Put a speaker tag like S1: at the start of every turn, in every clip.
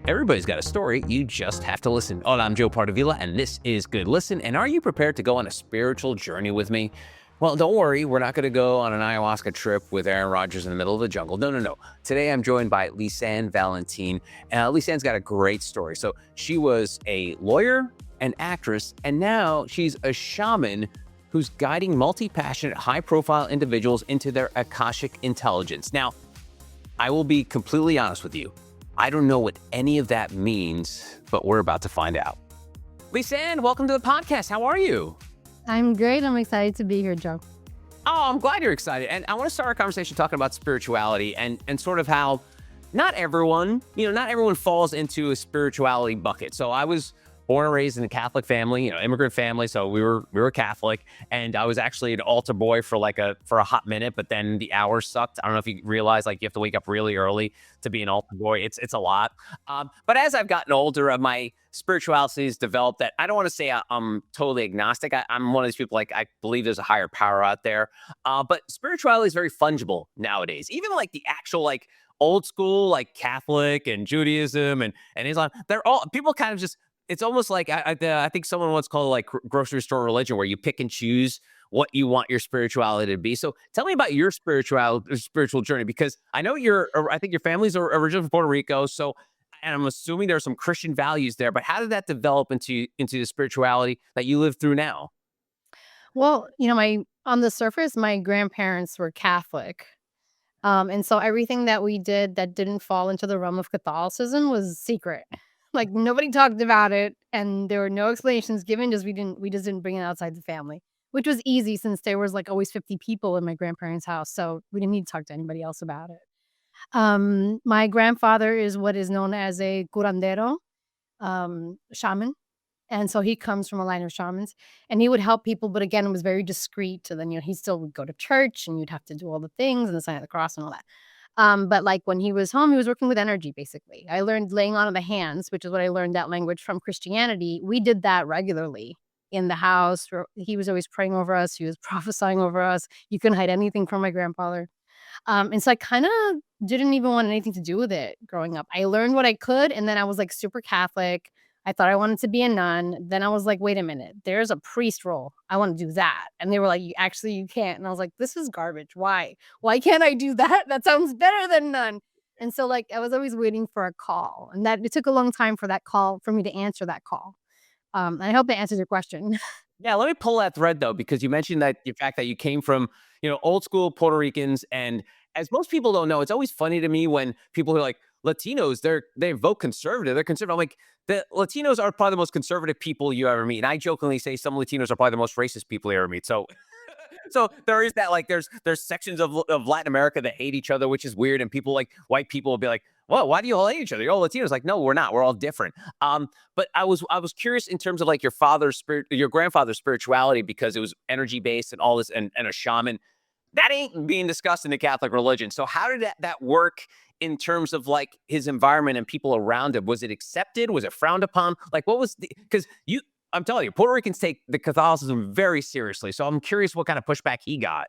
S1: Everybody's got a story. You just have to listen. Hola, I'm Joe Pardavila, and this is Good Listen. And are you prepared to go on a spiritual journey with me? Well, don't worry. We're not going to go on an ayahuasca trip with Aaron Rodgers in the middle of the jungle. No. Today, I'm joined by Lisann Valentin. Lisann's got a great story. So she was a lawyer, an actress, and now she's a shaman who's guiding multi-passionate, high-profile individuals into their Akashic intelligence. Now, I will be completely honest with you. I don't know what any of that means, but we're about to find out. Lisann, welcome to the podcast. How are you?
S2: I'm great. I'm excited to be here, Joe.
S1: Oh, I'm glad you're excited. And I want to start our conversation talking about spirituality and sort of how not everyone falls into a spirituality bucket. So I was born and raised in a Catholic family, immigrant family. So we were Catholic, and I was actually an altar boy for a hot minute, but then the hours sucked. I don't know if you realize, you have to wake up really early to be an altar boy. It's a lot. But as I've gotten older, my spirituality has developed that I don't want to say I'm totally agnostic. I'm one of these people, I believe there's a higher power out there. But spirituality is very fungible nowadays. Even the actual old school Catholic and Judaism and Islam, they're all people kind of just. It's almost like I think someone once called it grocery store religion, where you pick and choose what you want your spirituality to be. So tell me about your spiritual journey, because I know I think your family's originally from Puerto Rico. So, and I'm assuming there are some Christian values there, but how did that develop into the spirituality that you live through now?
S2: Well, on the surface, my grandparents were Catholic. And so everything that we did that didn't fall into the realm of Catholicism was secret. Nobody talked about it, and there were no explanations given. We just didn't bring it outside the family, which was easy since there was always 50 people in my grandparents' house. So we didn't need to talk to anybody else about it. My grandfather is what is known as a curandero, shaman. And so he comes from a line of shamans, and he would help people. But again, it was very discreet. And then, he still would go to church, and you'd have to do all the things and the sign of the cross and all that. But when he was home, he was working with energy, basically. I learned laying on of the hands, which is what I learned that language from Christianity. We did that regularly in the house. He was always praying over us. He was prophesying over us. You couldn't hide anything from my grandfather. And so I kind of didn't even want anything to do with it growing up. I learned what I could, and then I was super Catholic. I thought I wanted to be a nun. Then I was like, wait a minute, there's a priest role. I want to do that. And they were like, you can't. And I was like, this is garbage. Why? Why can't I do that? That sounds better than nun. And so I was always waiting for a call. And it took a long time for me to answer that call. And I hope that answers your question.
S1: Yeah, let me pull that thread though, because you mentioned that the fact that you came from, old school Puerto Ricans, and as most people don't know, it's always funny to me when people are like Latinos, they vote conservative. They're conservative. I'm like, the Latinos are probably the most conservative people you ever meet. And I jokingly say some Latinos are probably the most racist people you ever meet. So so there is that, there's sections of Latin America that hate each other, which is weird. And people white people will be like, well, why do you all hate each other? You're all Latinos. No, we're not. We're all different. But I was curious in terms of your grandfather's spirituality, because it was energy based and all this, and a shaman. That ain't being discussed in the Catholic religion. So how did that work in terms of his environment and people around him? Was it accepted? Was it frowned upon? What was because I'm telling you, Puerto Ricans take the Catholicism very seriously. So I'm curious what kind of pushback he got.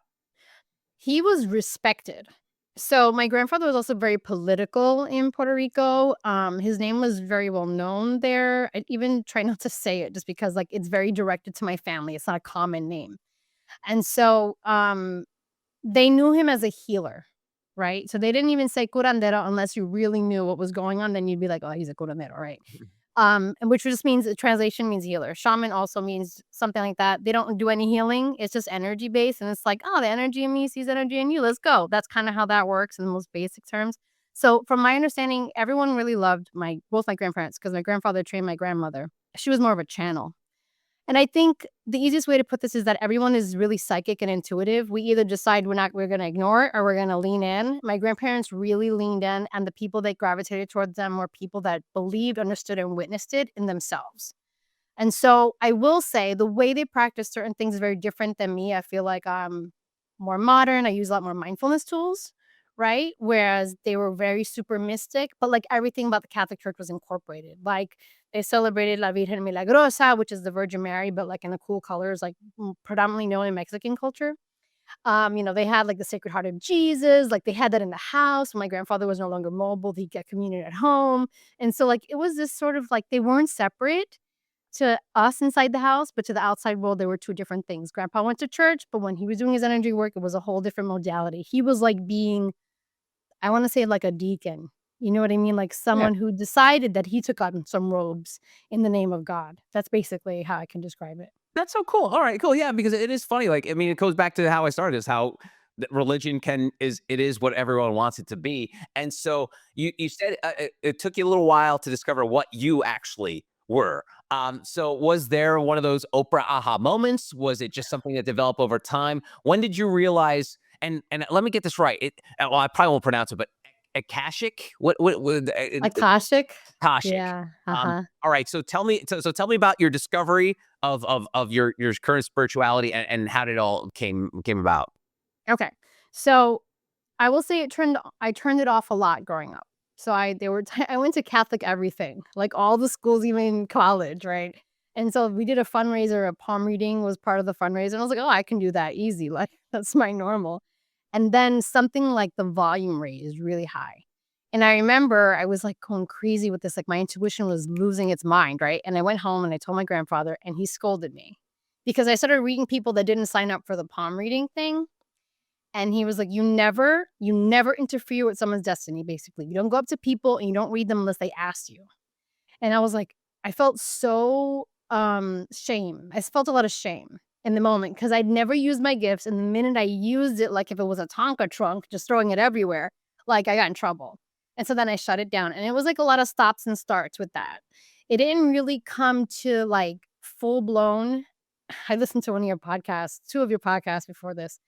S2: He was respected. So my grandfather was also very political in Puerto Rico. His name was very well known there. I even try not to say it just because it's very directed to my family. It's not a common name. And so they knew him as a healer, right? So they didn't even say curandero unless you really knew what was going on. Then you'd be like, oh, he's a curandero, right? And which just means, the translation means healer. Shaman also means something like that. They don't do any healing. It's just energy based. And it's the energy in me sees energy in you. Let's go. That's kind of how that works in the most basic terms. So from my understanding, everyone really loved both my grandparents, because my grandfather trained my grandmother. She was more of a channel. And I think the easiest way to put this is that everyone is really psychic and intuitive. We either decide we're going to ignore it, or we're going to lean in. My grandparents really leaned in, and the people that gravitated towards them were people that believed, understood, and witnessed it in themselves. And so I will say the way they practice certain things is very different than me. I feel like I'm more modern. I use a lot more mindfulness tools, right? Whereas they were very super mystic, but everything about the Catholic Church was incorporated. They celebrated La Virgen Milagrosa, which is the Virgin Mary, but in the cool colors, predominantly known in Mexican culture. They had like the Sacred Heart of Jesus, like they had that in the house. When my grandfather was no longer mobile, he'd get communion at home. And so like it was this sort of like they weren't separate to us inside the house, but to the outside world, they were two different things. Grandpa went to church, but when he was doing his energy work, it was a whole different modality. He was like being, I want to say like a deacon. You know what I mean? Like
S1: Yeah.
S2: someone who decided that he took on some robes in the name of God. That's basically how I can describe it.
S1: That's so cool. All right, cool. Yeah, because it is funny. Like, I mean, it goes back to how I started. Is how religion is what everyone wants it to be. And so you said it took you a little while to discover what you actually were. So was there one of those Oprah aha moments? Was it just something that developed over time? When did you realize? And let me get this right. Well, I probably won't pronounce it, but Akashic. What
S2: Akashic?
S1: Akashic.
S2: Yeah. Uh-huh.
S1: All right. So tell me. So tell me about your discovery of your current spirituality and how it all came about.
S2: Okay. So I will say I turned it off a lot growing up. So I went to Catholic everything, like all the schools, even in college, right? And so we did a fundraiser, a palm reading was part of the fundraiser. And I was like, oh, I can do that easy. Like that's my normal. And then something like the volume rate is really high. And I remember I was like going crazy with this. Like my intuition was losing its mind, right? And I went home and I told my grandfather, and he scolded me because I started reading people that didn't sign up for the palm reading thing. And he was like, you never interfere with someone's destiny, basically. You don't go up to people and you don't read them unless they ask you. And I was like, I felt so shame. I felt a lot of shame in the moment because I'd never used my gifts. And the minute I used it, like if it was a Tonka trunk, just throwing it everywhere, like I got in trouble. And so then I shut it down. And it was like a lot of stops and starts with that. It didn't really come to like full blown. I listened to one of your podcasts, two of your podcasts before this.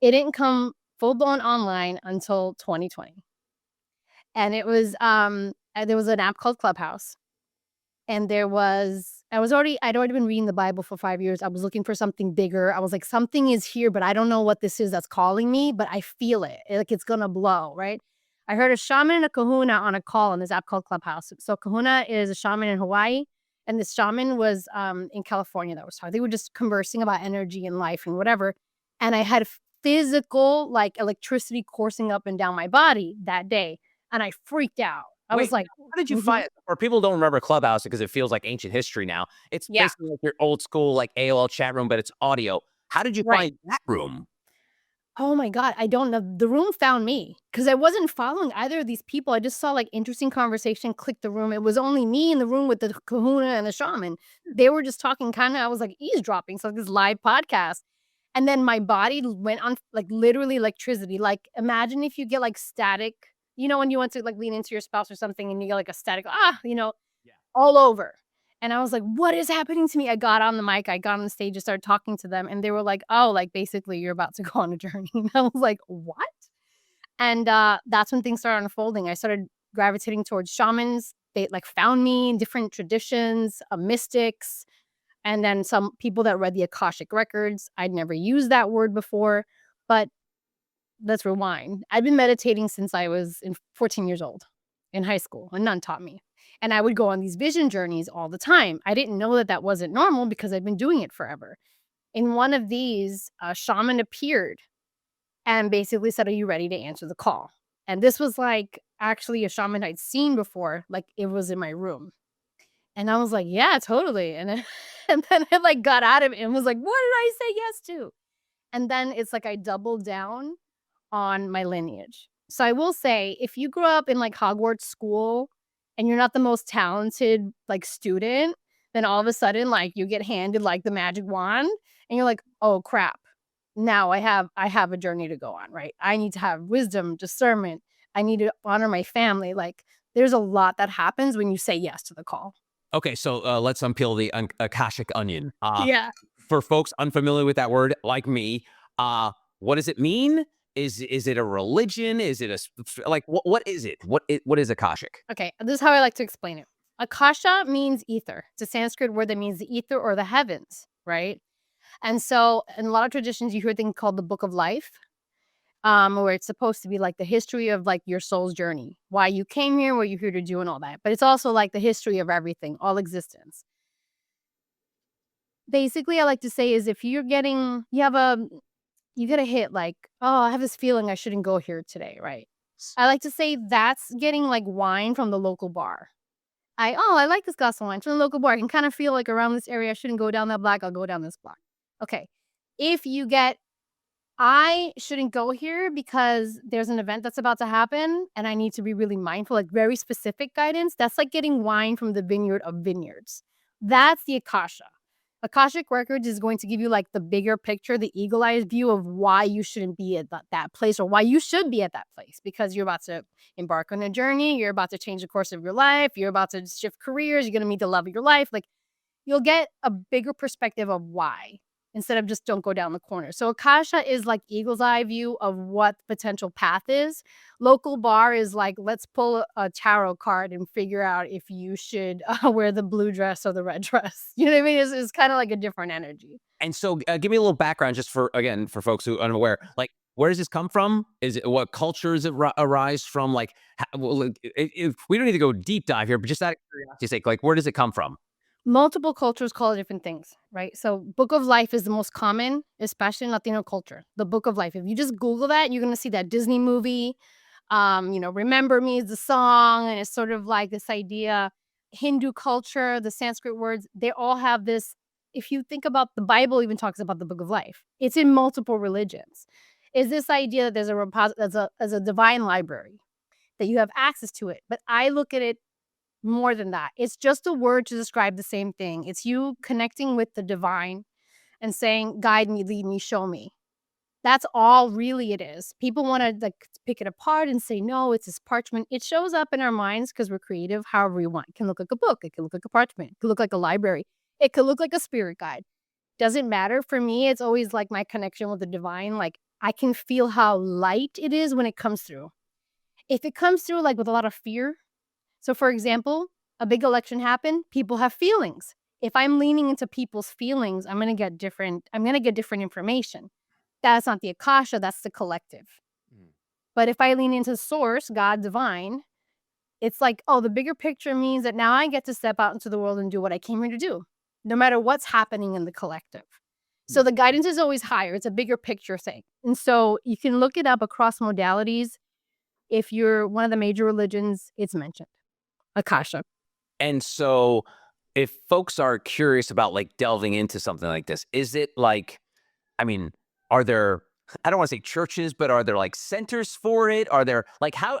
S2: It didn't come full blown online until 2020. And it was there was an app called Clubhouse. And I'd already been reading the Bible for 5 years. I was looking for something bigger. I was like, something is here, but I don't know what this is that's calling me, but I feel it. Like it's gonna blow, right? I heard a shaman and a kahuna on a call on this app called Clubhouse. So kahuna is a shaman in Hawaii, and this shaman was in California that was talking. They were just conversing about energy and life and whatever. And I had physical like electricity coursing up and down my body that day. And I freaked out. I was
S1: Wait,
S2: like,
S1: how did you
S2: mhm,
S1: find? Or people don't remember Clubhouse because it feels like ancient history now. It's
S2: yeah,
S1: basically like your old school like AOL chat room, but it's audio. How did you
S2: right.
S1: find that room?
S2: Oh my God, I don't know. The room found me because I wasn't following either of these people. I just saw like interesting conversation, clicked the room. It was only me in the room with the kahuna and the shaman. They were just talking kind of, I was like eavesdropping. So like this live podcast. And then my body went on like literally electricity. Like imagine if you get like static, when you want to like lean into your spouse or something and you get like a static,
S1: Yeah.
S2: all over. And I was like, "What is happening to me?" I got on the mic, I got on the stage and started talking to them, and they were like, "Oh, like, basically, you're about to go on a journey." And I was like, "What?" And, that's when things started unfolding. I started gravitating towards shamans. They, like, found me in different traditions, mystics, and then some people that read the Akashic records. I'd never used that word before, but let's rewind. I've been meditating since I was 14 years old in high school. A nun taught me. And I would go on these vision journeys all the time. I didn't know that that wasn't normal because I'd been doing it forever. In one of these, a shaman appeared and basically said, "Are you ready to answer the call?" And this was like actually a shaman I'd seen before, like it was in my room. And I was like, "Yeah, totally." And then, and then I like got out of it and was like, "What did I say yes to?" And then it's like I doubled down on my lineage. So I will say, if you grew up in like Hogwarts school and you're not the most talented like student, then all of a sudden like you get handed like the magic wand and you're like, "Oh crap. Now I have a journey to go on, right? I need to have wisdom, discernment. I need to honor my family." Like there's a lot that happens when you say yes to the call.
S1: Okay, so let's unpeel the Akashic onion.
S2: Yeah.
S1: For folks unfamiliar with that word, like me, what does it mean? Is it a religion? Is it like what is it? What is Akashic?
S2: Okay, this is how I like to explain it. Akasha means ether. It's a Sanskrit word that means the ether or the heavens, right? And so in a lot of traditions, you hear a thing called the Book of Life, where it's supposed to be like the history of like your soul's journey, why you came here, what you're here to do, and all that. But it's also like the history of everything, all existence. Basically, I like to say is if you have you get a hit like, oh, I have this feeling I shouldn't go here today, right? I like to say that's getting like wine from the local bar. I like this glass of wine from the local bar. I can kind of feel like around this area I shouldn't go down that block. I'll go down this block. Okay. If you get I shouldn't go here because there's an event that's about to happen and I need to be really mindful, like very specific guidance. That's like getting wine from the vineyard of vineyards. That's the Akasha. Akashic Records is going to give you like the bigger picture, the eagle eyes view of why you shouldn't be at that place or why you should be at that place because you're about to embark on a journey. You're about to change the course of your life. You're about to shift careers. You're going to meet the love of your life. Like you'll get a bigger perspective of why instead of just don't go down the corner. So Akasha is like eagle's eye view of what the potential path is. Local bar is like, let's pull a tarot card and figure out if you should wear the blue dress or the red dress. You know what I mean? It's kind of like a different energy.
S1: And so, give me a little background, just for folks who are unaware. Like, where does this come from? Is it what culture does it arise from? Like, we don't need to go deep dive here, but just out of curiosity's sake, like, where does it come from?
S2: Multiple cultures call it different things, right? So Book of Life is the most common, especially in Latino culture. The Book of Life. If you just Google that, you're gonna see that Disney movie. Remember Me is the song, and it's sort of like this idea. Hindu culture, the Sanskrit words, they all have this. If you think about the Bible, even talks about the Book of Life. It's in multiple religions. Is this idea that there's a divine library that you have access to it? But I look at it more than that. It's just a word to describe the same thing. It's you connecting with the divine and saying, guide me, lead me, show me. That's all really it is. People want to like pick it apart and say, no, it's this parchment. It shows up in our minds because we're creative however we want. It can look like a book. It can look like a parchment. It could look like a library. It could look like a spirit guide. Doesn't matter. For me, it's always like my connection with the divine. Like I can feel how light it is when it comes through. If it comes through like with a lot of fear, so, for example, a big election happened, people have feelings. If I'm leaning into people's feelings, I'm gonna get different information. That's not the Akasha, that's the collective.
S1: Mm.
S2: But if I lean into source, God divine, it's like, oh, the bigger picture means that now I get to step out into the world and do what I came here to do, no matter what's happening in the collective. So the guidance is always higher. It's a bigger picture thing. And so you can look it up across modalities. If you're one of the major religions, it's mentioned. Akasha.
S1: And so, if folks are curious about like delving into something like this, is it like, I mean, are there, I don't want to say churches, but are there like centers for it? Are there like how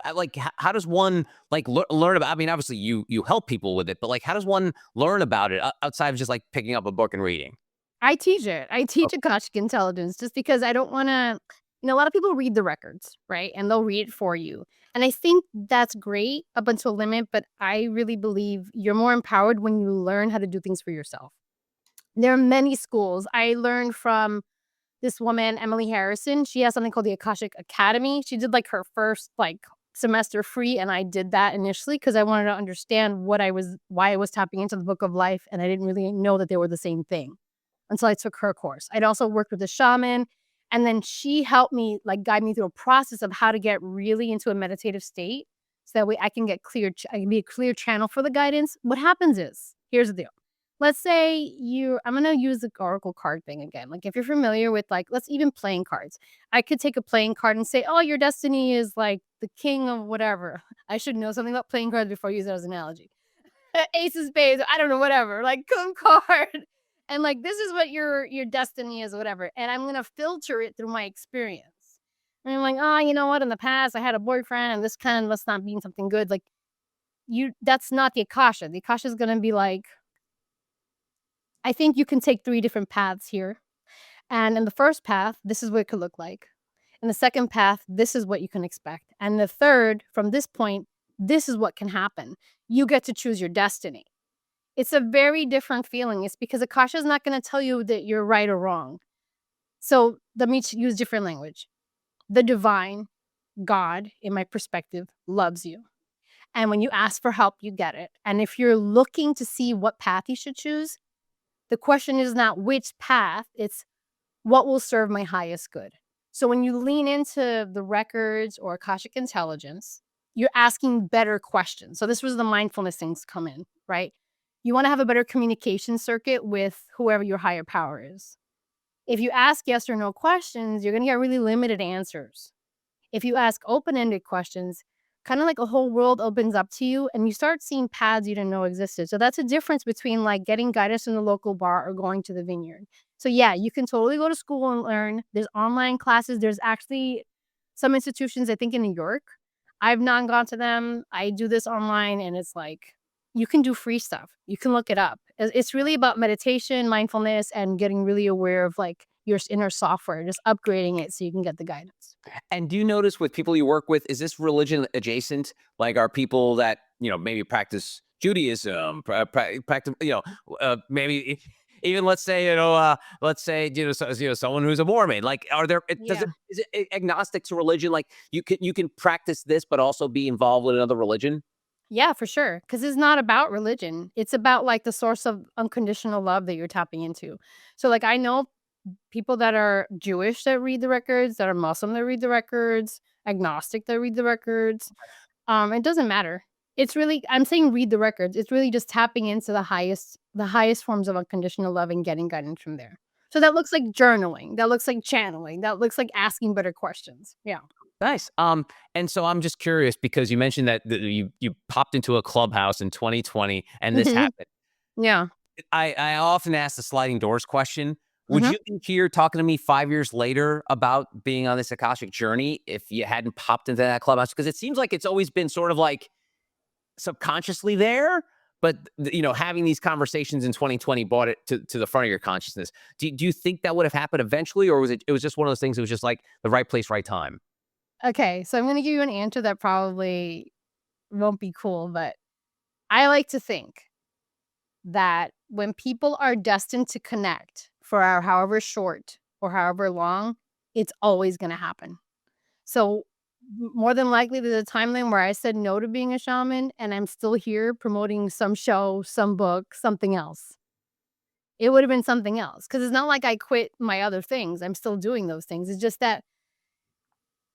S1: does one like learn about? I mean, obviously you help people with it, but like how does one learn about it outside of just like picking up a book and reading?
S2: I teach it. I teach Akashic Intelligence just because I don't wanna a lot of people read the records, right? And they'll read it for you. And I think that's great up until a limit, but I really believe you're more empowered when you learn how to do things for yourself. There are many schools. I learned from this woman, Emily Harrison. She has something called the Akashic Academy. She did like her first like semester free, and I did that initially because I wanted to understand why I was tapping into the Book of Life, and I didn't really know that they were the same thing until I took her course. I'd also worked with a shaman, and then she helped me like guide me through a process of how to get really into a meditative state so that way I can get clear. I can be a clear channel for the guidance. What happens is, here's the deal. Let's say I'm going to use the oracle card thing again. Like if you're familiar with like, let's even playing cards. I could take a playing card and say, oh, your destiny is like the king of whatever. I should know something about playing cards before I use that as an analogy. Ace of spades, I don't know, whatever, like king card. And like, this is what your destiny is, whatever. And I'm going to filter it through my experience. And I'm like, oh, you know what? In the past, I had a boyfriend and this kind of must not mean something good. Like that's not the Akasha. The Akasha is going to be like, I think you can take 3 different paths here. And in the first path, this is what it could look like. In the second path, this is what you can expect. And the third, from this point, this is what can happen. You get to choose your destiny. It's a very different feeling. It's because Akasha is not going to tell you that you're right or wrong. So let me use different language. The divine, God, in my perspective, loves you. And when you ask for help, you get it. And if you're looking to see what path you should choose, the question is not which path, it's what will serve my highest good. So when you lean into the records or Akashic Intelligence, you're asking better questions. So this was the mindfulness things come in, right? You want to have a better communication circuit with whoever your higher power is. If you ask yes or no questions, you're gonna get really limited answers. If you ask open-ended questions, kind of like a whole world opens up to you and you start seeing paths you didn't know existed. So that's a difference between like getting guidance in the local bar or going to the vineyard. So yeah, you can totally go to school and learn. There's online classes. There's actually some institutions, I think in New York. I've not gone to them. I do this online and it's like you can do free stuff. You can look it up. It's really about meditation, mindfulness, and getting really aware of like your inner software, just upgrading it so you can get the guidance.
S1: And do you notice with people you work with, is this religion adjacent? Like, are people that, maybe practice Judaism, practice, maybe even let's say, someone who's a Mormon. Like, are there?
S2: Yeah.
S1: Is it agnostic to religion? Like, you can practice this, but also be involved with another religion.
S2: Yeah, for sure. Because it's not about religion. It's about, like, the source of unconditional love that you're tapping into. So, like, I know people that are Jewish that read the records, that are Muslim that read the records, agnostic that read the records. It doesn't matter. It's really I'm saying read the records. It's really just tapping into the highest forms of unconditional love and getting guidance from there. So that looks like journaling. That looks like channeling. That looks like asking better questions. Yeah.
S1: Nice. And so I'm just curious because you mentioned that you popped into a clubhouse in 2020 and this
S2: Mhm.
S1: happened.
S2: Yeah.
S1: I often ask the sliding doors question. Would
S2: Mhm.
S1: you be here talking to me 5 years later about being on this Akashic journey if you hadn't popped into that clubhouse? Because it seems like it's always been sort of like subconsciously there, but having these conversations in 2020 brought it to the front of your consciousness. Do you think that would have happened eventually, or was just one of those things? It was just like the right place, right time.
S2: Okay, so I'm gonna give you an answer that probably won't be cool, but I like to think that when people are destined to connect for however short or however long, it's always gonna happen. So, more than likely, there's a timeline where I said no to being a shaman, and I'm still here promoting some show, some book, something else. It would have been something else because it's not like I quit my other things. I'm still doing those things. It's just that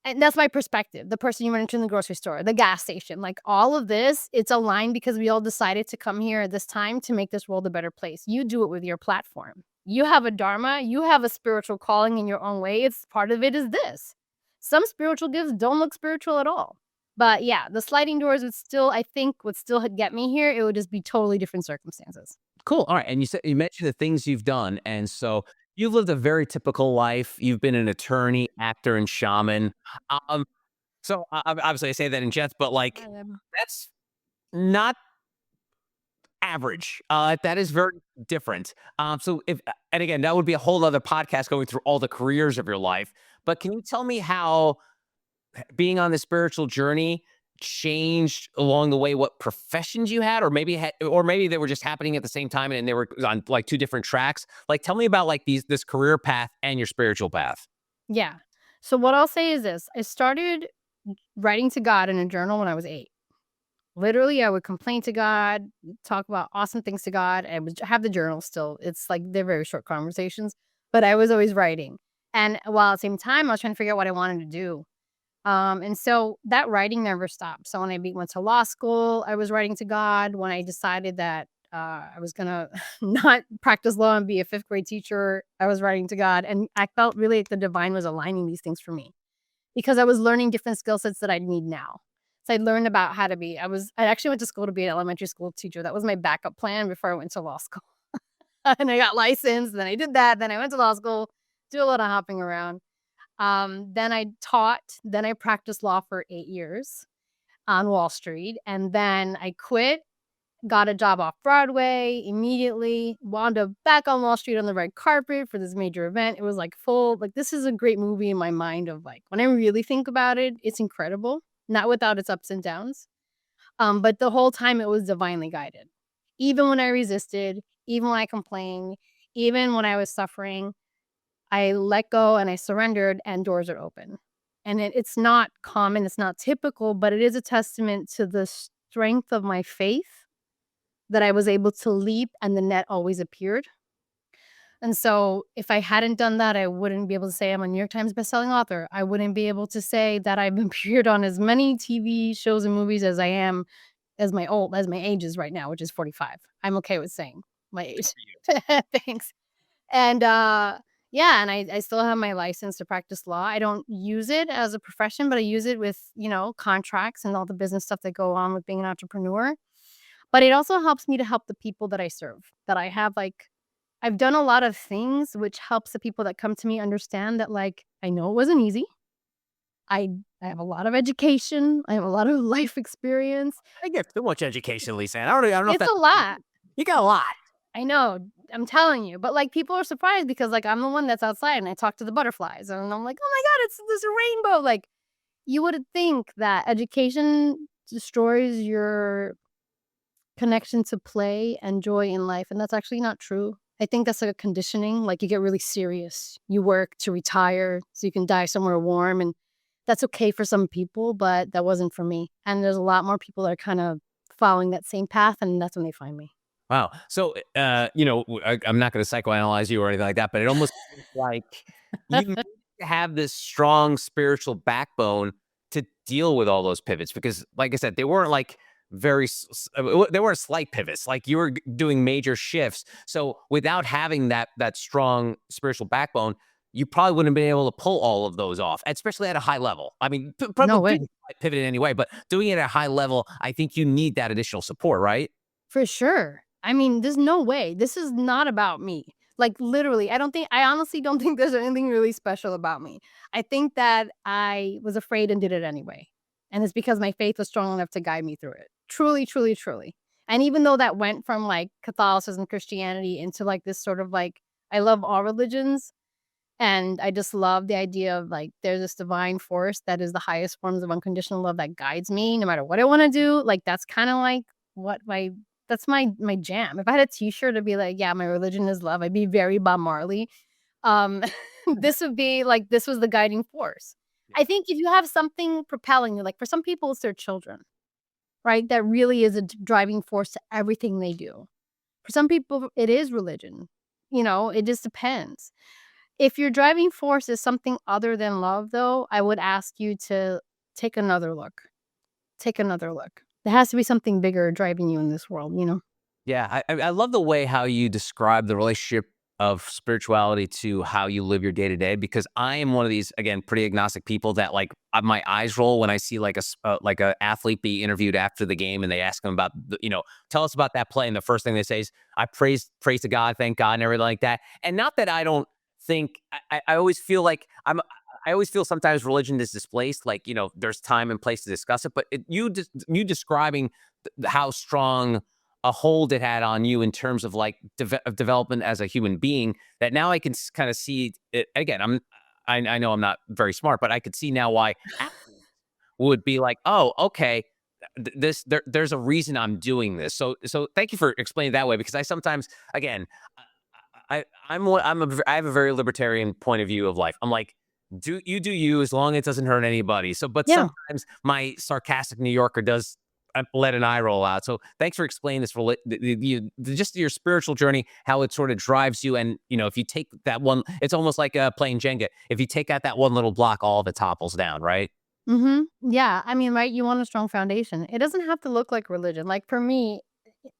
S2: and that's my perspective, the person you run into in the grocery store, the gas station, like, all of this, it's aligned because we all decided to come here at this time to make this world a better place. You do it with your platform. You have a dharma, you have a spiritual calling in your own way, it's part of it is this. Some spiritual gifts don't look spiritual at all. But, yeah, the sliding doors would still I think would still get me here, it would just be totally different circumstances.
S1: Cool. All right. And you mentioned the things you've done, and so you've lived a very typical life. You've been an attorney, actor, and shaman. Um, so obviously I say that in jest, but like that's not average. That is very different. So if and again, that would be a whole other podcast going through all the careers of your life. But can you tell me how being on the spiritual journey changed along the way what professions you had, or maybe they were just happening at the same time and they were on like two different tracks? Like, tell me about like this career path and your spiritual path.
S2: Yeah. So what I'll say is this, I started writing to God in a journal when I was 8. Literally, I would complain to God, talk about awesome things to God. I would have the journal still. It's like they're very short conversations, but I was always writing. And while at the same time, I was trying to figure out what I wanted to do. And so that writing never stopped. So when went to law school, I was writing to God. When I decided that I was gonna not practice law and be a fifth grade teacher, I was writing to God, and I felt really like the divine was aligning these things for me because I was learning different skill sets that I need now. So I learned about how to be I actually went to school to be an elementary school teacher. That was my backup plan before I went to law school. And I got licensed, then I did that, then I went to law school, do a lot of hopping around. Then I taught, then I practiced law for 8 years on Wall Street, and then I quit, got a job off Broadway immediately, wound up back on Wall Street on the red carpet for this major event. It was like full like, this is a great movie in my mind of, like, when I really think about it, it's incredible, not without its ups and downs. But the whole time it was divinely guided. Even when I resisted, even when I complained, even when I was suffering, I let go and I surrendered and doors are open. And it's not common, it's not typical, but it is a testament to the strength of my faith that I was able to leap and the net always appeared. And so if I hadn't done that, I wouldn't be able to say I'm a New York Times bestselling author. I wouldn't be able to say that I've appeared on as many TV shows and movies as I am as my age is right now, which is 45. I'm okay with saying my age. Thanks. And Yeah, and I still have my license to practice law. I don't use it as a profession, but I use it with, contracts and all the business stuff that go on with being an entrepreneur. But it also helps me to help the people that I serve, that I have, I've done a lot of things which helps the people that come to me understand that, I know it wasn't easy. I I have a lot of education. I have a lot of life experience.
S1: I get too much education, Lisa. I don't know if
S2: It's
S1: that's
S2: a lot.
S1: you got a lot.
S2: I know, I'm telling you, but, people are surprised because, I'm the one that's outside and I talk to the butterflies, and I'm like, "Oh my god, it's this rainbow," you would think that education destroys your connection to play and joy in life, and that's actually not true. I think that's like a conditioning, you get really serious. You work to retire so you can die somewhere warm, and that's okay for some people, but that wasn't for me, and there's a lot more people that are kinda following that same path, and that's when they find me.
S1: Wow. So, I'm not going to psychoanalyze you or anything like that, but it almost seems like you need to have this strong spiritual backbone to deal with all those pivots because, like I said, they weren't like they weren't slight pivots. Like you were doing major shifts. So, without having that strong spiritual backbone, you probably wouldn't have been able to pull all of those off, especially at a high level. I mean,
S2: No
S1: probably
S2: way.
S1: people might pivot in any way, but doing it at a high level, I think you need that additional support, right?
S2: For sure. I mean, there's no way. This is not about me. Literally, I honestly don't think there's anything really special about me. I think that I was afraid and did it anyway. And it's because my faith was strong enough to guide me through it. Truly, truly, truly. And even though that went from Catholicism, Christianity into this sort of I love all religions. And I just love the idea of there's this divine force that is the highest forms of unconditional love that guides me no matter what I want to do. That's kind of what my jam. If I had a t-shirt, it'd be yeah, my religion is love. I'd be very Bob Marley. Um, this would be this was the guiding force. I think if you have something propelling you, for some people, it's their children, right? That really is a driving force to everything they do. For some people, it is religion. It just depends. If your driving force is something other than love, though, I would ask you to take another look. Take another look. There has to be something bigger driving you in this world?
S1: Yeah, I love the way how you describe the relationship of spirituality to how you live your day to day because I am one of these again pretty agnostic people that my eyes roll when I see like a athlete be interviewed after the game and they ask them about tell us about that play and the first thing they say is I praise to God, thank God, and everything like that. And not that I don't think I always feel like I always feel sometimes religion is displaced. Like there's time and place to discuss it, but you describing how strong a hold it had on you in terms of of development as a human being that now I can kind of see it again. I know I'm not very smart, but I could see now why athletes would be like, oh, okay, there's a reason I'm doing this. So thank you for explaining that way because I sometimes again I have a very libertarian point of view of life. I'm like, do you as long as it doesn't hurt anybody. So, but
S2: Yeah.
S1: sometimes my sarcastic New Yorker does let an eye roll out. So, thanks for explaining this. Just your spiritual journey, how it sort of drives you, and if you take that one, it's almost like playing Jenga. If you take out that one little block, all of it topples down, right?
S2: Mhm. Yeah, I mean, right, you want a strong foundation. It doesn't have to look like religion. For me,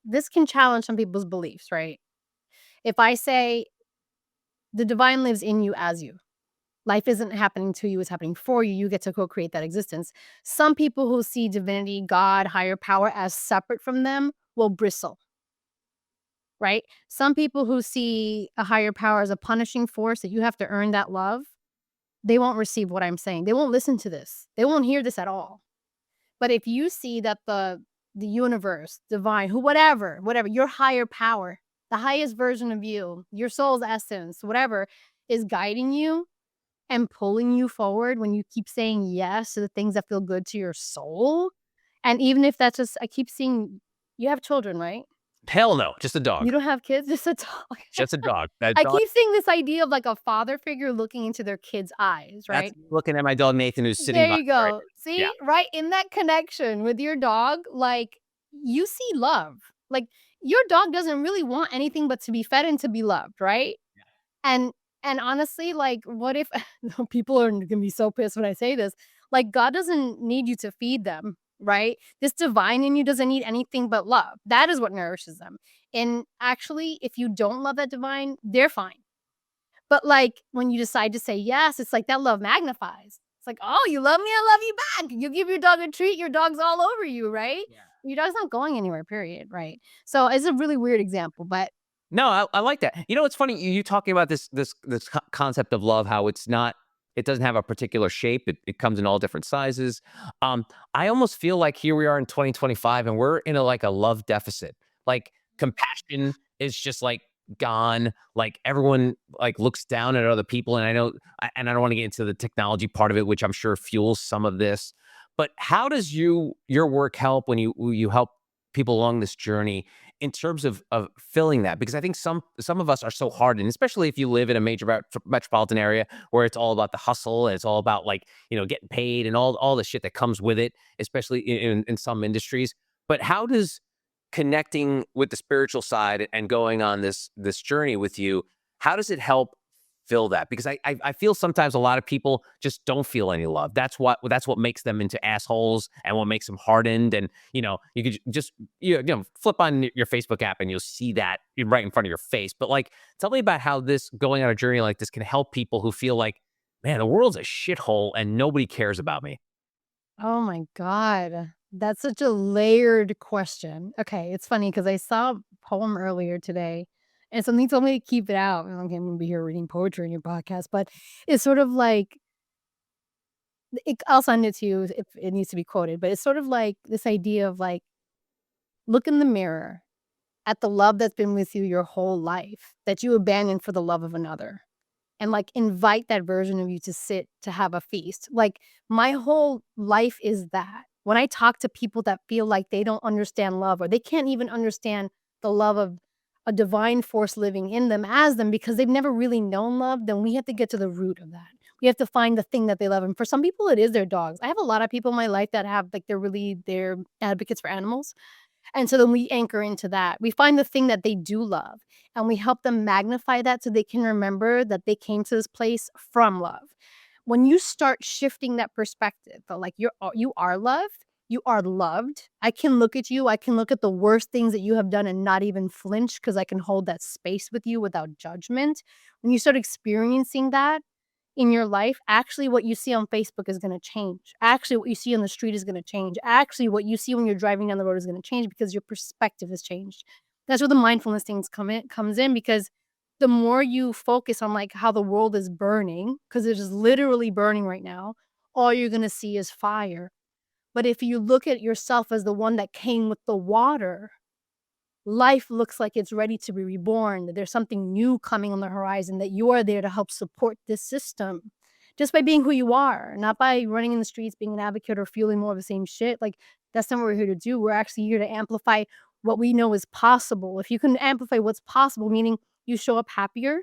S2: this can challenge some people's beliefs, right? If I say the divine lives in you as you. Life isn't happening to you, it's happening for you. You get to co-create that existence. Some people who see divinity, God, higher power as separate from them will bristle, right? Some people who see a higher power as a punishing force that you have to earn that love, they won't receive what I'm saying. They won't listen to this. They won't hear this at all. But if you see that the universe, divine, who whatever, your higher power, the highest version of you, your soul's essence, whatever is guiding you and pulling you forward when you keep saying yes to the things that feel good to your soul. And even if that's just I keep seeing you have children, right?
S1: Hell no, just a
S2: You
S1: dog,
S2: don't have kids, just a dog.
S1: just a dog. That
S2: I
S1: dog.
S2: keep seeing this idea of a father figure looking into their kid's eyes,
S1: That's
S2: right?
S1: me looking at my dog Nathan, who's sitting
S2: There
S1: by
S2: you
S1: me right
S2: go.
S1: now. Yeah.
S2: See, right in that connection with your dog, you see love. Like your dog doesn't really want anything but to be fed and to be loved, right? And and honestly, what if people are gonna be so pissed when I say this, God doesn't need you to feed them, right? This divine in you doesn't need anything but love. That is what nourishes them. And actually, if you don't love that divine, they're fine. But, like, when you decide to say yes, it's like that love magnifies. It's like, "Oh, you love me, I love you back." You give your dog a treat, your dog's all over you, right?
S1: Yeah.
S2: Your dog's not going anywhere, period, right? So, it's a really weird example, but
S1: No, I like that. You know, it's funny you talking about this concept of love, how it doesn't have a particular shape. It comes in all different sizes. I almost feel like here we are in 2025 and we're in a love deficit. Like compassion is just like gone. Like everyone like looks down at other people. And I don't want to get into the technology part of it, which I'm sure fuels some of this. But how does your work help when you help people along this journey in terms of filling that? Because I think some of us are so hardened, especially if you live in a major metropolitan area where it's all about the hustle and it's all about like getting paid and all the shit that comes with it, especially in some industries. But how does connecting with the spiritual side and going on this journey with you, how does it help fill that? Because I feel sometimes a lot of people just don't feel any love. That's what makes them into assholes and what makes them hardened. And you could just flip on your Facebook app and you'll see that right in front of your face. But like, tell me about how this going on a journey like this can help people who feel like, man, the world's a shithole and nobody cares about me.
S2: oh my god, that's such a layered question. Okay, it's funny because I saw a poem earlier today, and something told me to keep it out. Okay, I'm gonna be here reading poetry in your podcast, but it's sort of like I'll send it to you if it needs to be quoted, but it's sort of like this idea of like, look in the mirror at the love that's been with you your whole life that you abandoned for the love of another. And, like, invite that version of you to sit to have a feast. Like, my whole life is that. When I talk to people that feel like they don't understand love or they can't even understand the love of a divine force living in them as them because they've never really known love, then we have to get to the root of that. We have to find the thing that they love, and for some people, it is their dogs. I have a lot of people in my life that have, like, they're advocates for animals, and so then we anchor into that. We find the thing that they do love and we help them magnify that so they can remember that they came to this place from love. When you start shifting that perspective, but like you are loved, you are loved. I can look at you, I can look at the worst things that you have done and not even flinch because I can hold that space with you without judgment. When you start experiencing that, in your life, actually what you see on Facebook is gonna change. Actually, what you see on the street is gonna change. Actually, what you see when you're driving down the road is gonna change because your perspective has changed. That's where the mindfulness things comes in because the more you focus on, like, how the world is burning, because it is literally burning right now, all you're gonna see is fire. But if you look at yourself as the one that came with the water, life looks like it's ready to be reborn, that there's something new coming on the horizon, that you are there to help support this system just by being who you are, not by running in the streets, being an advocate or fueling more of the same shit. Like, that's not what we're here to do. We're actually here to amplify what we know is possible. If you can amplify what's possible, meaning you show up happier,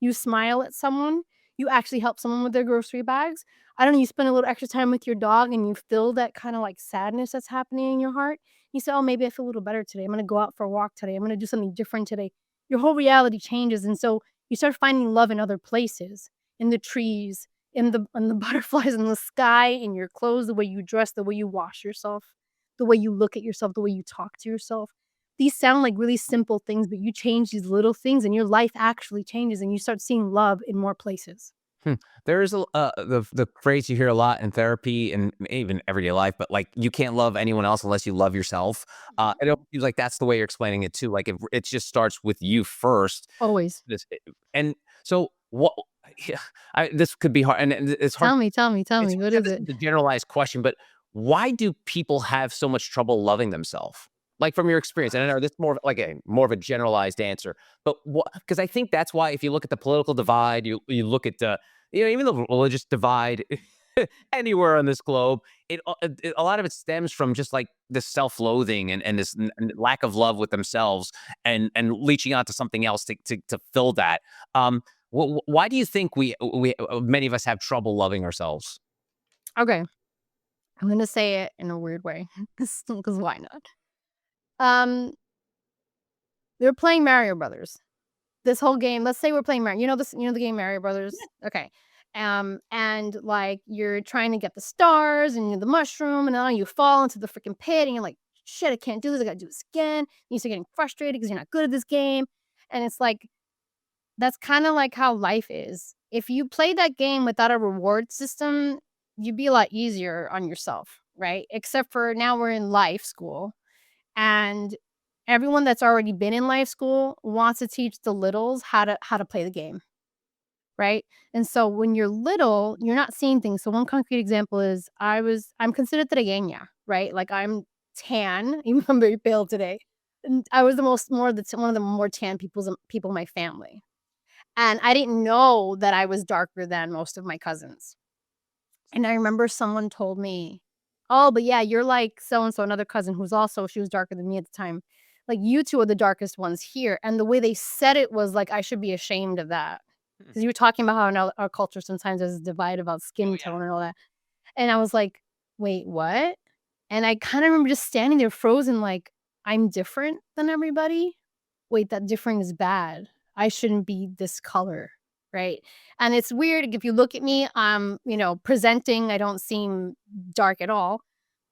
S2: you smile at someone, you actually help someone with their grocery bags. I don't know, you spend a little extra time with your dog and you feel that kinda, like, sadness that's happening in your heart. You say, "Oh, maybe I feel a little better today. I'm gonna go out for a walk today. I'm gonna do something different today." Your whole reality changes, and so you start finding love in other places, in the trees, in the butterflies in the sky, in your clothes, the way you dress, the way you wash yourself, the way you look at yourself, the way you talk to yourself. These sound like really simple things, but you change these little things and your life actually changes and you start seeing love in more places.
S1: Hmm. There is the phrase you hear a lot in therapy and even everyday life, but like you can't love anyone else unless you love yourself.
S2: Mhm.
S1: It almost seems like that's the way you're explaining it too. Like it just starts with you first.
S2: Always.
S1: And so what? Yeah, this could be hard, and it's hard.
S2: Tell
S1: It's
S2: me,
S1: hard
S2: what
S1: to have
S2: is
S1: this
S2: it?
S1: as a generalized question, but why do people have so much trouble loving themselves? Like from your experience, and I know this is more of a generalized answer, but because I think that's why if you look at the political divide, you look at the even the religious divide anywhere on this globe, a lot of it stems from just like this self-loathing and this lack of love with themselves and reaching out to something else to fill that. Um, why do you think we many of us have trouble loving ourselves?
S2: Okay, I'm gonna say it in a weird way, because why not? Um, they're playing Mario Brothers. This whole game, let's say we're playing Mario, you know the game Mario Brothers? Okay. And, like, you're trying to get the stars and the mushroom, and then you fall into the freaking pit, and you're like, "Shit, I can't do this, I gotta do this again." You start getting frustrated because 'cause you're not good at this game, and it's like That's kinda like how life is. If you play that game without a reward system, you'd be a lot easier on yourself, right? Except for now we're in life school, and everyone that's already been in life school wants to teach the littles how to play the game, right? And so when you're little, you're not seeing things. So one concrete example is I'm considered trigueña, right? Like I'm tan, even though I'm very pale today. And I was the most more the one of the more tan people in my family. And I didn't know that I was darker than most of my cousins. And I remember someone told me, "Oh, but yeah, you're like so and so, another cousin who's also she was darker than me at the time. Like you two are the darkest ones here." And the way they said it was like I should be ashamed of that.
S1: Hmm.
S2: Because you were talking about how in our culture sometimes there's a divide about
S1: Oh
S2: skin
S1: yeah.
S2: tone and all that. And I was like, "Wait, what?" And I kind of remember just standing there frozen, like, I'm different than everybody. Wait, that different is bad. I shouldn't be this color, right? And it's weird if you look at me, presenting, I don't seem dark at all,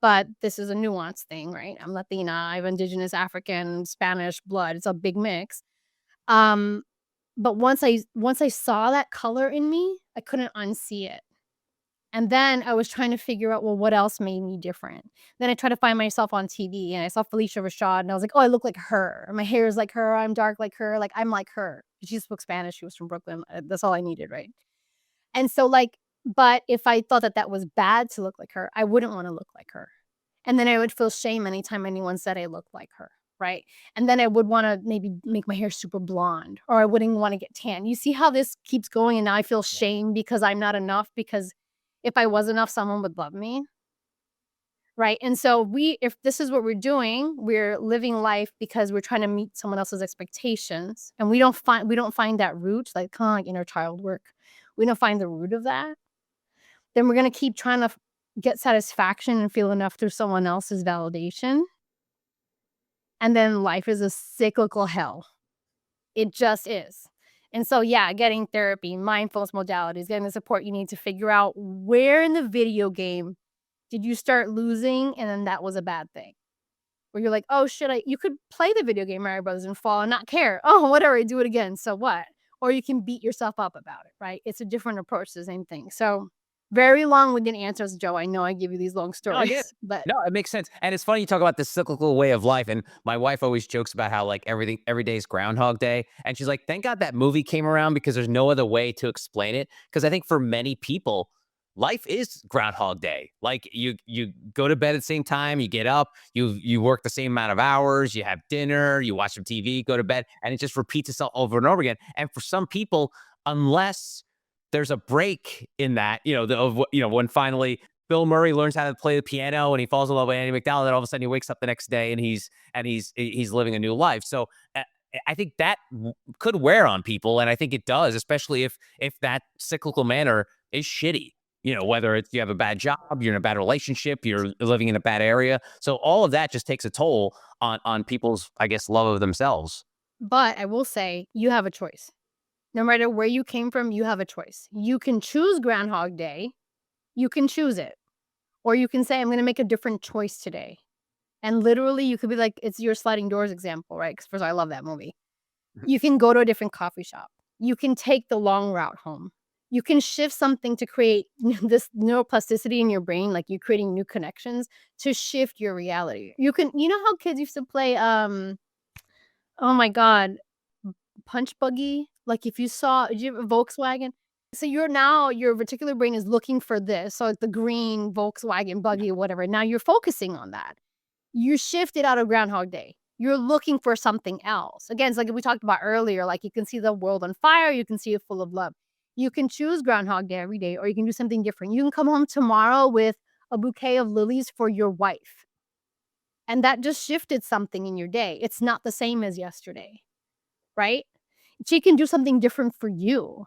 S2: but this is a nuanced thing, right? I'm Latina, I have indigenous African, Spanish blood. It's a big mix. Um, but once I saw that color in me, I couldn't unsee it. And then I was trying to figure out, well, what else made me different? Then I tried to find myself on TV and I saw Felicia Rashad and I was like, oh, I look like her. My hair is like her. I'm dark like her. Like I'm like her. She spoke Spanish. She was from Brooklyn. That's all I needed, right? And so, like, but if I thought that that was bad to look like her, I wouldn't want to look like her. And then I would feel shame anytime anyone said I looked like her, right? And then I would want to maybe make my hair super blonde or I wouldn't want to get tan. You see how this keeps going and now I feel
S1: Yeah.
S2: shame because I'm not enough because if I was enough, someone would love me, right? And so if this is what we're doing, we're living life because we're trying to meet someone else's expectations and we don't find that root, like kind of like inner child work. We don't find the root of that, then we're gonna keep trying to get satisfaction and feel enough through someone else's validation, and then life is a cyclical hell. It just is. And so, yeah, getting therapy, mindfulness modalities, getting the support you need to figure out where in the video game did you start losing, and then that was a bad thing. Where you're like, "Oh, shit, I" you could play the video game Mario Brothers and fall and not care. "Oh, whatever, I do it again, so what?" Or you can beat yourself up about it, right? It's a different approach to the same thing. So, very long-winded answers, Joe. I know I give you these long
S1: No, I get it.
S2: stories, but
S1: No, it makes sense. And it's funny you talk about this cyclical way of life. And my wife always jokes about how like every day is Groundhog Day. And she's like, thank God that movie came around because there's no other way to explain it. Because I think for many people, life is Groundhog Day. Like you go to bed at the same time, you get up, you work the same amount of hours, you have dinner, you watch some TV, go to bed, and it just repeats itself over and over again. And for some people, unless there's a break in that, when finally Bill Murray learns how to play the piano and he falls in love with Andy McDowell, and all of a sudden he wakes up the next day and he's living a new life. So I think that could wear on people, and I think it does, especially if that cyclical manner is shitty. Whether it's you have a bad job, you're in a bad relationship, you're living in a bad area. So all of that just takes a toll on people's, I guess, love of themselves.
S2: I will say you have a choice. No matter where you came from, you have a choice. You can choose Groundhog Day. You can choose it. Or you can say, "I'm gonna make a different choice today." And literally, you could be like it's your sliding doors example, right? Because first of all, I love that movie. You can go to a different coffee shop. You can take the long route home. You can shift something to create this neuroplasticity in your brain, like you're creating new connections to shift your reality. You know how kids used to play, oh my god, punch buggy? Like if you saw, did you have a Volkswagen? So your reticular brain is looking for this. So like the green Volkswagen buggy or whatever. Now you're focusing on that. You shifted out of Groundhog Day. You're looking for something else. Again, it's like we talked about earlier, like you can see the world on fire, you can see it full of love. You can choose Groundhog Day every day, or you can do something different. You can come home tomorrow with a bouquet of lilies for your wife. And that just shifted something in your day. It's not the same as yesterday, right? She can do something different for you.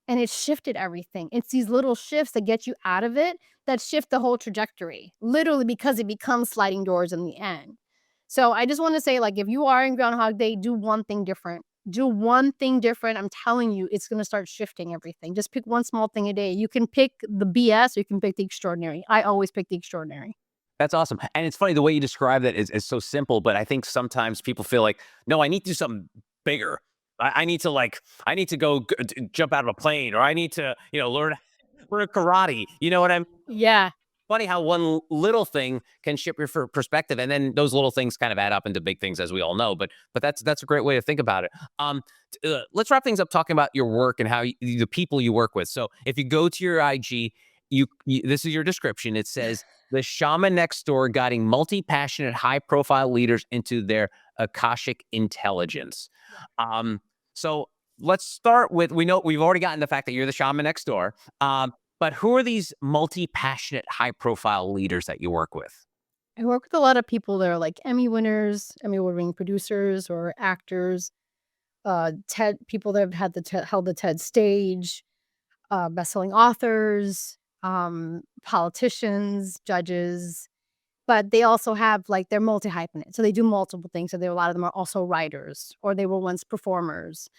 S2: And it shifted everything. It's these little shifts that get you out of it that shift the whole trajectory, literally because it becomes sliding doors in the end. So I just want to say, like, if you are in Groundhog Day, do one thing different. Do one thing different. I'm telling you, it's going to start shifting everything. Just pick one small thing a day. You can pick the BS or you can pick the extraordinary. I always pick the extraordinary.
S1: That's awesome. And it's funny the way you describe that is so simple, but I think sometimes people feel like, no, I need to do something bigger. I need to go jump out of a plane, or I need to, learn karate. You know what I'm
S2: Yeah.
S1: Funny how one little thing can shift your perspective, and then those little things kind of add up into big things, as we all know. But that's a great way to think about it. Let's wrap things up talking about your work and how the people you work with. So if you go to your IG, this is your description. It says the shaman next door, guiding multi-passionate, high-profile leaders into their akashic intelligence. So let's start with, we know we've already gotten the fact that you're the shaman next door. But who are these multi-passionate, high-profile leaders that you work with?
S2: I work with a lot of people that are like Emmy winners, Emmy award-winning producers or actors, TED people that have had held the TED stage, best-selling authors, politicians, judges, but they also have like they're multi-hyphenate. So they do multiple things. So a lot of them are also writers or they were once performers.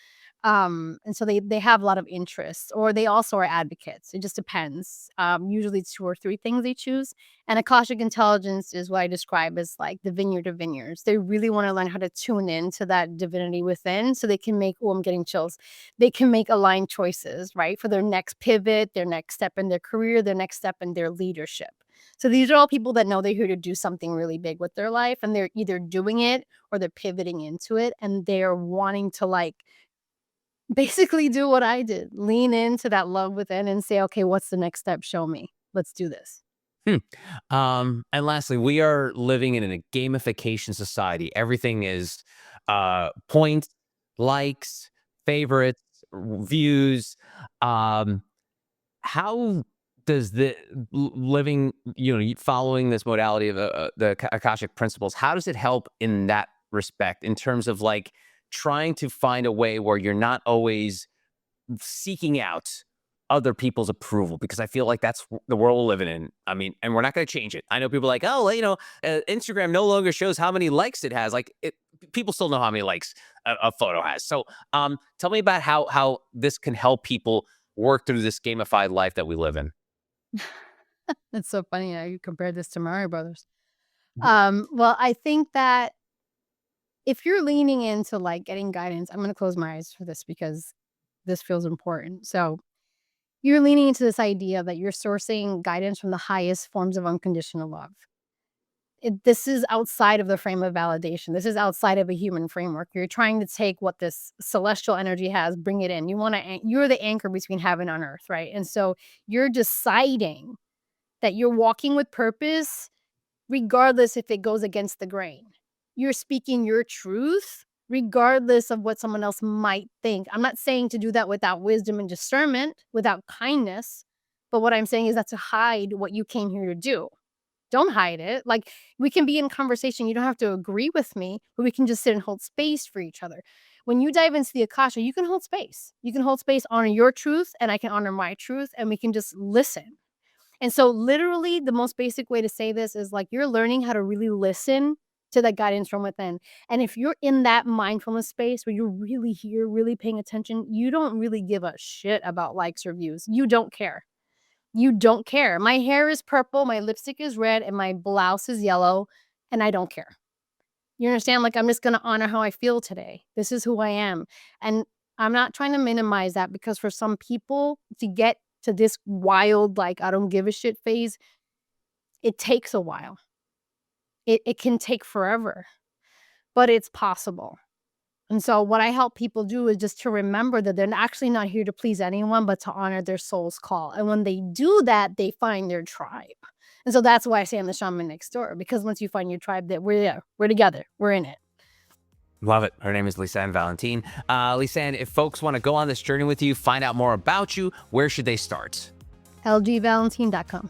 S2: And so they have a lot of interests, or they also are advocates. It just depends. Usually it's 2 or 3 things they choose. And Akashic intelligence is what I describe as like the vineyard of vineyards. They really want to learn how to tune in to that divinity within so they can make, oh, I'm getting chills. They can make aligned choices, right? For their next pivot, their next step in their career, their next step in their leadership. So these are all people that know they're here to do something really big with their life, and they're either doing it or they're pivoting into it, and they're wanting to like basically do what I did, lean into that love within and say, "Okay, what's the next step? Show me. Let's do this."
S1: Hmm. And lastly, we are living in a gamification society. Everything is points, likes, favorites, views. Um, how does living, following this modality of the Akashic principles, how does it help in that respect, in terms of like trying to find a way where you're not always seeking out other people's approval? Because I feel like that's the world we're living in. I mean, and we're not going to change it. I know people are like, oh, well, Instagram no longer shows how many likes it has. Like, people still know how many likes a photo has. So, tell me about how this can help people work through this gamified life that we live in.
S2: It's so funny how you compared this to Mario Brothers.
S1: Mhm.
S2: Well, I think that if you're leaning into like getting guidance, I'm going to close my eyes for this because this feels important. So, you're leaning into this idea that you're sourcing guidance from the highest forms of unconditional love. This is outside of the frame of validation. This is outside of a human framework. You're trying to take what this celestial energy has, bring it in. You're the anchor between heaven and earth, right? And so you're deciding that you're walking with purpose regardless if it goes against the grain. You're speaking your truth regardless of what someone else might think. I'm not saying to do that without wisdom and discernment, without kindness, but what I'm saying is that to hide what you came here to do. Don't hide it. Like, we can be in conversation. You don't have to agree with me, but we can just sit and hold space for each other. When you dive into the Akasha, you can hold space. You can hold space, honor your truth, and I can honor my truth, and we can just listen. And so, literally, the most basic way to say this is like you're learning how to really listen to that guidance from within. And if you're in that mindfulness space where you're really here, really paying attention, you don't really give a shit about likes or views. You don't care. You don't care. My hair is purple, my lipstick is red, and my blouse is yellow, and I don't care. You understand? Like, I'm just gonna honor how I feel today. This is who I am. And I'm not trying to minimize that because for some people to get to this wild, like, I don't give a shit phase, it takes a while. It can take forever, but it's possible. And so what I help people do is just to remember that they're actually not here to please anyone, but to honor their soul's call. And when they do that, they find their tribe. And so that's why I say I'm the shaman next door, because once you find your tribe, that we're there, we're together, we're in it.
S1: Love it. Her name is Lisann Valentin. Lisann, if folks want to go on this journey with you, find out more about you, where should they start?
S2: lgvalentine.com.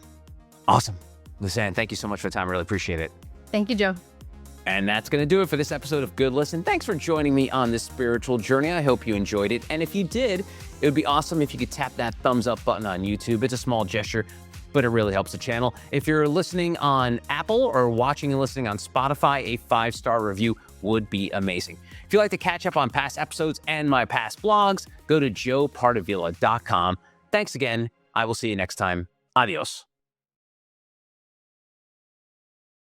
S1: Awesome. Lisann, thank you so much for the time. I really appreciate it.
S2: Thank you, Joe.
S1: And that's going to do it for this episode of Good Listen. Thanks for joining me on this spiritual journey. I hope you enjoyed it. And if you did, it would be awesome if you could tap that thumbs up button on YouTube. It's a small gesture, but it really helps the channel. If you're listening on Apple or watching and listening on Spotify, a 5-star review would be amazing. If you'd like to catch up on past episodes and my past blogs, go to joepardavila.com. Thanks again. I will see you next time. Adios.